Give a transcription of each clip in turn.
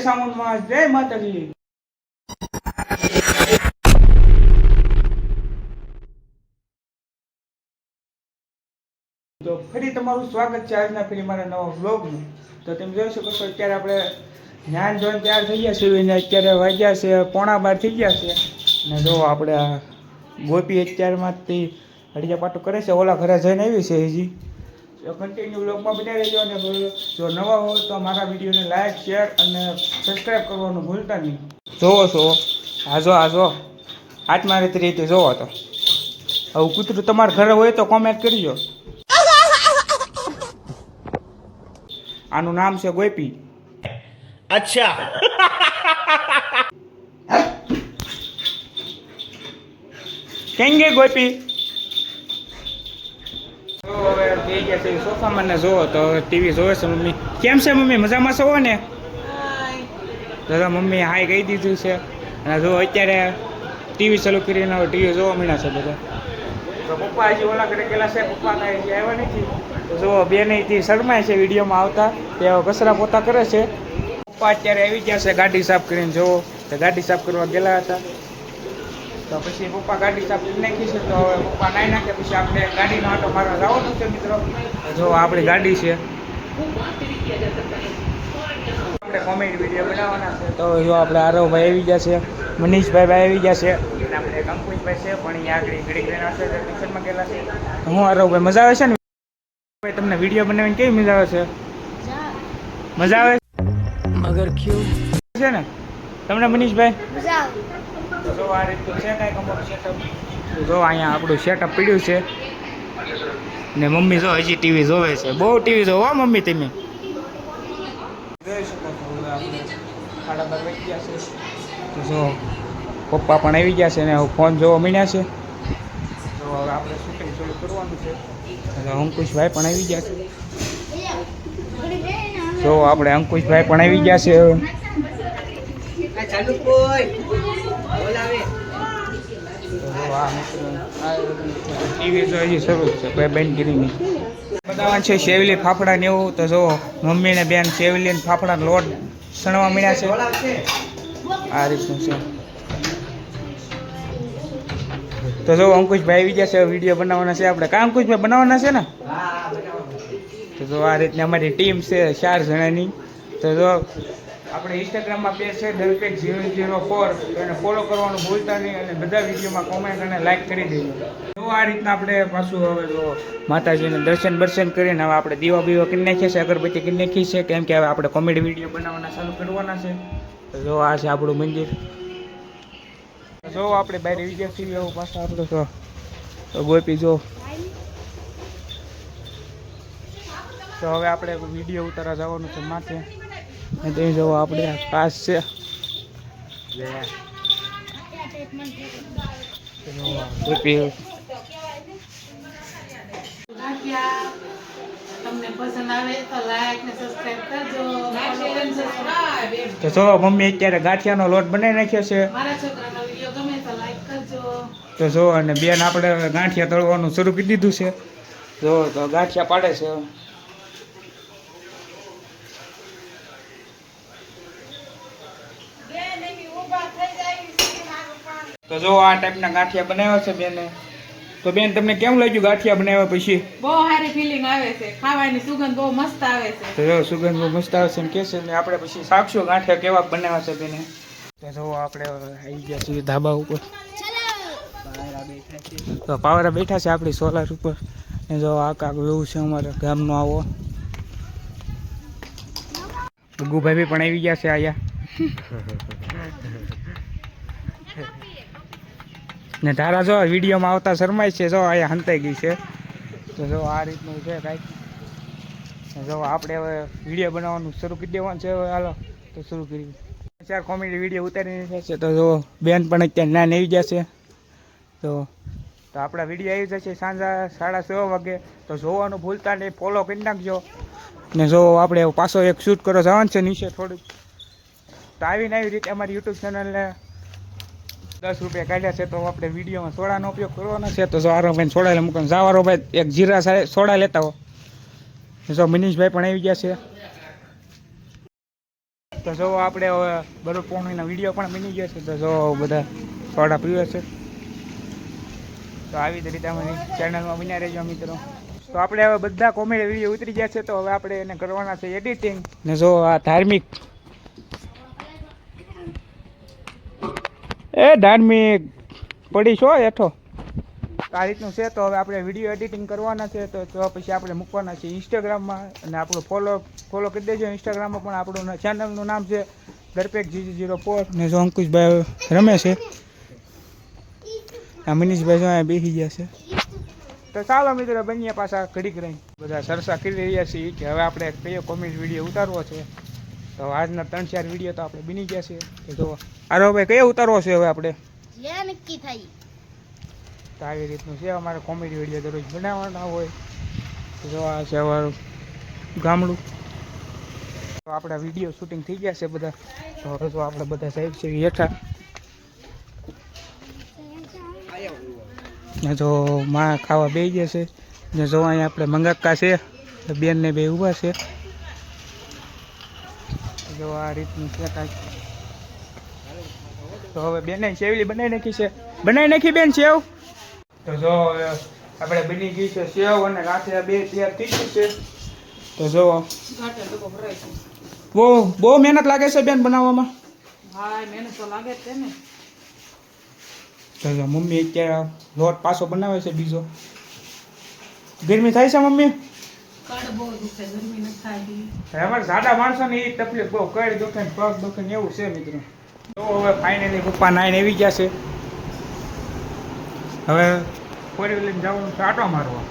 સામુનમાં જય માતાજી। તો ફરી તમારું સ્વાગત છે આજના ફરી મારા નવા વ્લોગમાં। તો તમે જોઈ શકો છો અત્યારે આપણે જ્ઞાન જોઈને તૈયાર થઈ ગયા છીએ ને અત્યારે વાગ્યા છે 11:15 થઈ ગયા છે ને જો આપણે ગોપી અત્યારમાંથી હળિયા પાટું કરે છે, ઓલા ઘરે જઈને આવી છે હજી। તો કન્ટિન્યુ વ્લોગમાં બની રહેજો અને જો નવા હોય તો મારા વિડીયોને લાઈક શેર અને સબસ્ક્રાઈબ કરવાનું ભૂલતા નહીં। જોવો છો હાજો હાથમાં રીતે જોવો તો આવું કૂતરું તમારા ઘરે હોય તો કોમેન્ટ કરજો। આનું નામ છે ગોપી। अच्छा કેમ ગે ગોપી? તો હવે થઈ ગયા છે સોફામાં ને જોવો તો ટીવી જોવે છે મમ્મી। કેમ છે મમ્મી, મજામાં છો ને? દાદા મમ્મી હાય કહી દીધું છે અને જો અત્યારે ટીવી ચાલુ કરીને ટીવી જોવા મળ્યા છે બધા। તો પપ્પા હજી ઓલા ઘરે ગયેલા છે, પપ્પા કાંઈ હજી આવ્યા નથી। તો જો બેનથી શરમાય છે વિડીયોમાં આવતા, તે કચરા પોતા કરે છે। પપ્પા અત્યારે આવી ગયા છે ગાડી સાફ કરીને, જોવો તો ગાડી સાફ કરવા ગયેલા હતા। તો પછી પપ્પા ગાડી સાફ કરી નાખી છે, તો હવે પપ્પા નાઈ નાખે પછી આપણે ગાડીનો આટો મારવા જવાનું છે મિત્રો। જો આપણી ગાડી છે, આપણે કોમેડી વિડીયો બનાવવાના છે। તો જો આપણે આરવભાઈ આવી ગયા છે, મનીષભાઈ આવી ગયા છે અને આપણે એક અંકુશભાઈ છે પણ અહીંયા આગળ ઘડી ઘડી નાખે છે, ટ્યુશનમાં ગયેલા છે। તો હું આરવભાઈ મજા આવે છે ને તમને વિડીયો બનાવીને કેવી મજા આવે છે? મજા આવે મગર ક્યું છે ને તમને મનીષભાઈ? મજા આવે। તો જો આ રીતનું છે કાંઈક અમારું સેટઅપ। જો અહીંયા આપણું સેટઅપ પડ્યું છે ને મમ્મી જો હજી ટીવી જોવે છે, બહુ ટીવી જોવો મમ્મી તમે જોઈ શકો છો। હવે આપણે 12:30 વાગી ગયા છે, તો જો પપ્પા પણ આવી ગયા છે ને ફોન જોવા મળ્યા છે। તો હવે આપણે શૂટિંગ શરૂ કરવાનું છે। અંકુશભાઈ પણ આવી ગયા છે, જો આપણે અંકુશભાઈ પણ આવી ગયા છે। ટીવી તો હજી શરૂ જ છે, કોઈ બેનગીરીની બનાવવાનું છે શેવલી ફાફડા ને એવું। તો જો મમ્મી ને બેન શેવલી ને ફાફડા લોટ સણવા મળ્યા છે, આ રીતનું છે। તો જો અંકુશભાઈ આવી ગયા છે, વિડીયો બનાવવાના છે આપણે, કા અંકુશભાઈ બનાવવાના છે ને? તો જો આ રીતની અમારી ટીમ છે 4 જણાની। તો જો આપણે ઇન્સ્ટાગ્રામમાં પેજ છે દલપેક004, તો એને ફોલો કરવાનું ભૂલતા નહીં અને બધા વિડીયોમાં કોમેન્ટ અને લાઈક કરી દેજો। તો આ રીતના આપણે પાછું હવે જો માતાજીને દર્શન કરીને હવે આપણે દીવા બીવા કરી નાખીએ છીએ, અગરબત્તી કરી નાખી છે, કેમ કે હવે આપણે કોમેડી વિડીયો બનાવવાના ચાલુ કરવાના છે। તો જો આ છે આપણું મંદિર। જો આપણે બહાર વિડીયો છીએ એવું પાછા આપણે તો ગોપી જો તો હવે આપણે વિડીયો ઉતારવા જવાનું છે માથે ને ત્યાં જવો આપણે આ પાસ છે ગોપી। તમને પસંદ આવે તો લાઈક ને સબસ્ક્રાઇબ કરજો। તો જો મમ્મી અત્યારે ગાંઠિયાનો લોટ બનાવી નાખ્યો છે, મારા છોકરાનો વિડિયો ગમે તો લાઈક કરજો। તો જો અને બેન આપણે ગાંઠિયા તળવાનું શરૂ કરી દીધું છે, જો તો ગાંઠિયા પાડે છે। તો જો આ ટાઈપના ગાંઠિયા બનાવ્યા છે બેને। તો બેન તમને કેમ લાગ્યું ગાંઠિયા બનાવ્યા પછી? બહુ સારી ફીલિંગ આવે છે, ખાવાની સુગંધ બહુ મસ્ત આવે છે। તો જો સુગંધ બહુ મસ્ત આવે છે એમ કે છે ને આપણે પછી સાક્ષો ગાંઠિયા કેવા બનાવ્યા છે બેને। તો જો આપણે આવી ગયા છીએ ધાબા ઉપર, તો પાવરા બેઠા છે આપણી સોલાર ઉપર ને જો આ કાક એવું છે અમારા ગામનો આવો। ગુભાઈ પણ આવી ગયા છે આયા ને તારા જો વિડીયોમાં આવતા શરમાય છે, જો અહીંયા હંતાઈ ગઈ છે। તો જો આ રીતનું છે કાંઈક। જો આપણે હવે વિડીયો બનાવવાનું શરૂ કરી દેવાનું છે, હવે હાલો તો શરૂ કરી 4 કોમેડી વિડીયો ઉતારીને છે। તો જો બેન પણ અત્યારે નાન આવી ગયા છે, તો આપણા વિડીયો આવી જશે સાંજે 6:30 વાગે। તો જોવાનું ભૂલતા નહીં, ફોલો કરી નાખજો ને જો આપણે પાછો એક શૂટ કરવા જવાનું છે નીચે થોડુંક। તો આવીને આવી રીતે અમારી યુટ્યુબ ચેનલને 10 રૂપિયા કાઢ્યા છે, તો આપણે વિડીયોમાં સોડાનો ઉપયોગ કરવાનો છે। તો જો આરોભાઈ સોડા લે મૂકવાનું જાવારો ભાઈ એક જીરા સોડા લેતા હો। જો મનીષભાઈ પણ આવી ગયા છે, તો જો આપણે હવે બરોબર પોણીના વિડીયો પણ બની ગયા છે. તો જો બધા સોડા પીવે છે. તો આવી જ રીતે અમારી ચેનલમાં બન્યા રહેજો મિત્રો. તો આપણે હવે બધા કોમેડી વિડીયો ઉતરી ગયા છે. તો હવે આપણે એને કરવાના છે એડિટિંગ. ને જો આ ધાર્મિક ધાર્મિક પડી છો હેઠો આ રીતનું છે. તો હવે આપણે વિડીયો એડિટિંગ કરવાના છે. તો પછી આપણે મૂકવાના છે ઇન્સ્ટાગ્રામમાં. અને આપણું ફોલો કરી દેજો ઇન્સ્ટાગ્રામમાં પણ. આપણું ચેનલનું નામ છે દર્પેક GG04. ને જો અંકુશભાઈ રમે છે. આ મનીષભાઈ જો અહીંયા બેસી ગયા છે. તો ચાલો મિત્રો બનીએ પાછા ઘડીક રહી. બધા સરસા કરી રહ્યા છીએ કે હવે આપણે કયો કોમેડી વિડીયો ઉતારવો છે. તો આજના 3-4 વિડીયો તો આપણે બની ગયા છે. તો જો આરો ભાઈ કયો ઉતારવો છે હવે આપણે જે નક્કી થાય. તો આવી રીતનું છે અમારે કોમેડી વિડીયો દરરોજ બનાવવાના હોય. તો જો આ છે અમારું ગામડું. તો આપણા વિડીયો શૂટિંગ થઈ ગયા છે બધા. તો હવે જો આપણે બધા સાહેબ છે હેઠા. ને જો માં ખાવા બેસી ગયા છે. ને જો અહીંયા આપણે મંગાકા છે. બેન ને બે ઊભા છે. જો આ રીતનું છે કાંઈક. તો હવે બેને સેવલી બનાવી નાખી છે. બનાવી નાખી બેન સેવ. તો જો આપણે બની ગઈ છે સેવ અને ગાંઠિયા બે તૈયાર થઈ ગઈ છે. તો જો બહુ મહેનત લાગે છે બેન બનાવવામાં. હા મહેનત તો લાગે જ છે ને. તો જો મમ્મી અત્યારે લોટ પાછો બનાવે છે બીજો. ગરમી થાય છે મમ્મી? કડ બહુ દુખે, ગરમી નથી થતી. અમારે સાદા માણસોને એ તકલીફ બહુ કઈ દુખે ને પગ દુખે ને એવું છે મિત્રો. તો હવે ફાઇનલી પપ્પા નાઈને આવી ગયા છે. હવે ફોરી લઈને જવાનું છે આટો મારવા.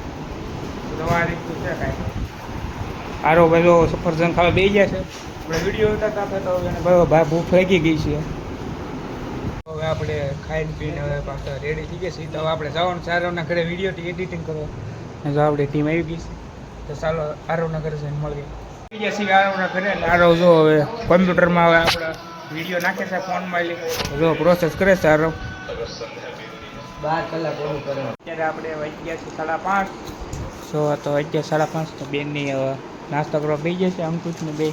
તો આ રીતનું છે કાંઈ. આરો બધો સફરજન ખાવા બેસી ગયા છે. આપણે વિડીયો ઉતારતા હતા તો એને ભાઈ ભૂખ લાગી ગઈ છે. હવે આપણે ખાઈને પીને હવે પાછા રેડી થઈ ગયા છીએ. તો હવે આપણે જવાનું છે આરોના ઘરે વિડીયો એડિટિંગ કરવા. અને જો આપણી ટીમ આવી ગઈ છે. તો ચાલો આરોના ઘરે જઈને મળીએ. આવી ગયા છીએ આરોના ઘરે. એટલે આરો જો હવે કોમ્પ્યુટરમાં હવે આપણે વિડીયો નાખે છે ફોનમાં. જો પ્રોસેસ કરે છે આરો. 12 કલાક ઓલું કરે. અત્યારે આપણે વાગી ગયા છે 5:30. તો 5:30 તો બેનની હવે નાસ્તો કરવા બેસી ગયા છે. અંકુશને બે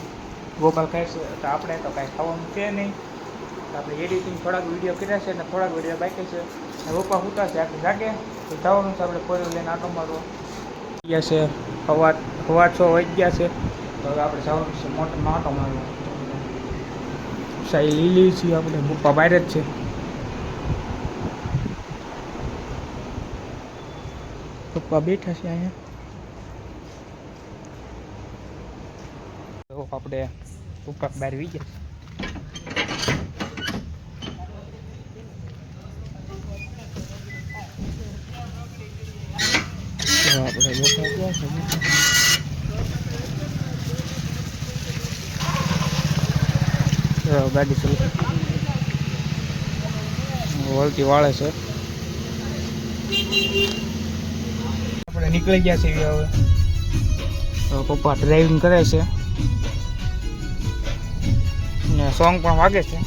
ગોપાલ ખાય છે. તો આપણે તો કાંઈ ખાવાનું છે નહીં. આપણે એડિટિંગ થોડાક વિડીયો કર્યા છે. અને થોડાક વિડીયો બાકી છે. રોપા ફૂટા છે આખી જાગે. તો જવાનું છે આપણે કોઈ લઈને આટો મારવો ગયા છે. સવા 6 વાગી ગયા છે. તો હવે આપણે જવાનું છે મોટરમાં આટો મારવો. સાઈ લીલી છીએ આપણે. પપ્પા બહાર જ છે. પપ્પા બેઠા છે અહીંયા. તો આપણે પપ્પા બહાર વી ગયા. આપણે લોકો ગાડી ચાલુ વળતી વાળે છે. આપણે નીકળી ગયા છીએ હવે. પપ્પા ડ્રાઇવિંગ કરે છે ને સોંગ પણ વાગે છે.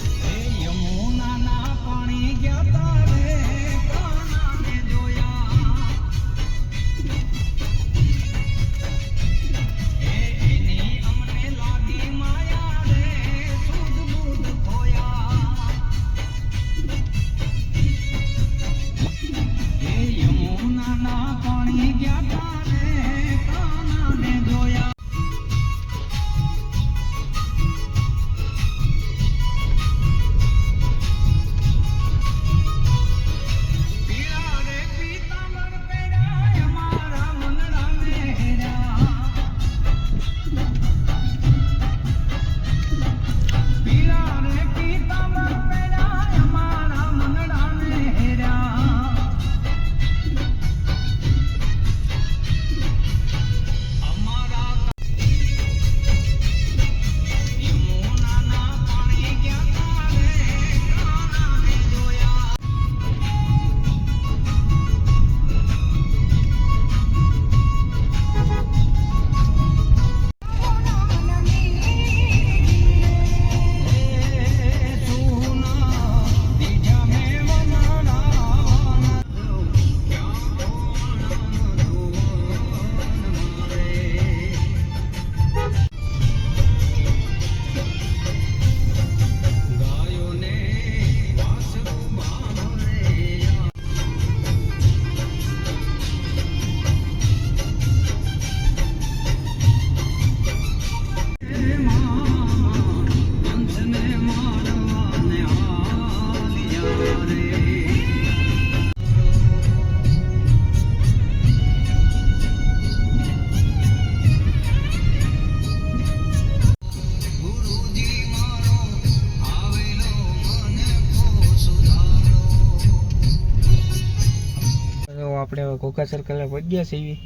આપણે ઘોઘા સર્કલે પહોંચી ગયા છીએ.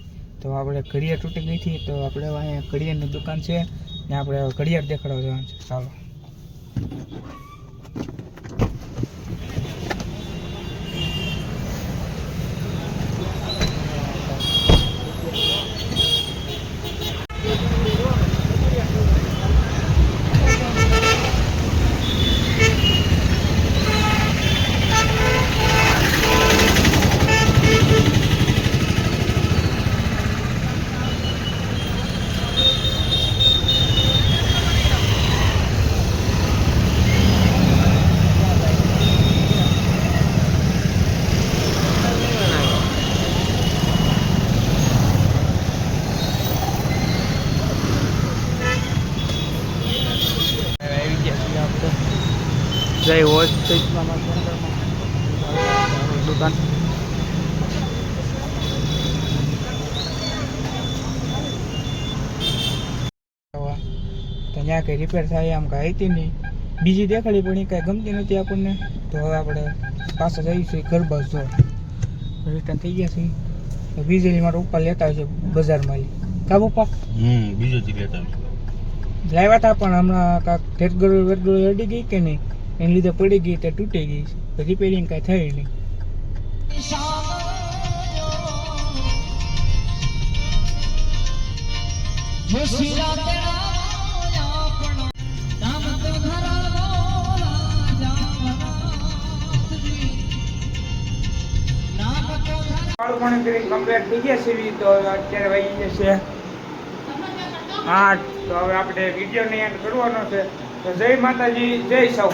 તો આપણે ઘડિયાળ તૂટી ગઈ હતી, તો આપણે હવે અહીંયા ઘડિયાળની દુકાન છે ને આપણે હવે ઘડિયાળ દેખાડવા જવાનું છે. ચાલો. આવી ગયા છીએ આપણે જય હોસ્પિટલમાં દુકાન. તો ત્યાં કંઈ રિપેર થાય આમ કાંઈ હતી નહીં, બીજી દેખાડી પણ એ કાંઈ ગમતી નથી આપણને. તો હવે આપણે પાછા જઈએ છીએ ઘર બસ જો રિટર્ન થઈ ગયા છીએ. તો બીજેલી મારા ઉપર લેતા હોય છે બજારમાં કાબુ પા બીજો જ લેતા લાવ્યા હતા પણ હમણાં કાંક ઠેરગળો વેરગળો અડી ગઈ કે નહીં, એને લીધે પડી ગઈ તે તૂટી ગઈ, રિપેરિંગ કાંઈ થઈ નહીં. પણ કમ્પ્લીટ થઈ ગયા છે તો અત્યારે વાગી જશે 8. તો હવે આપણે વિડીયોને એન્ડ કરવાનો છે. તો જય માતાજી, જય સૌ.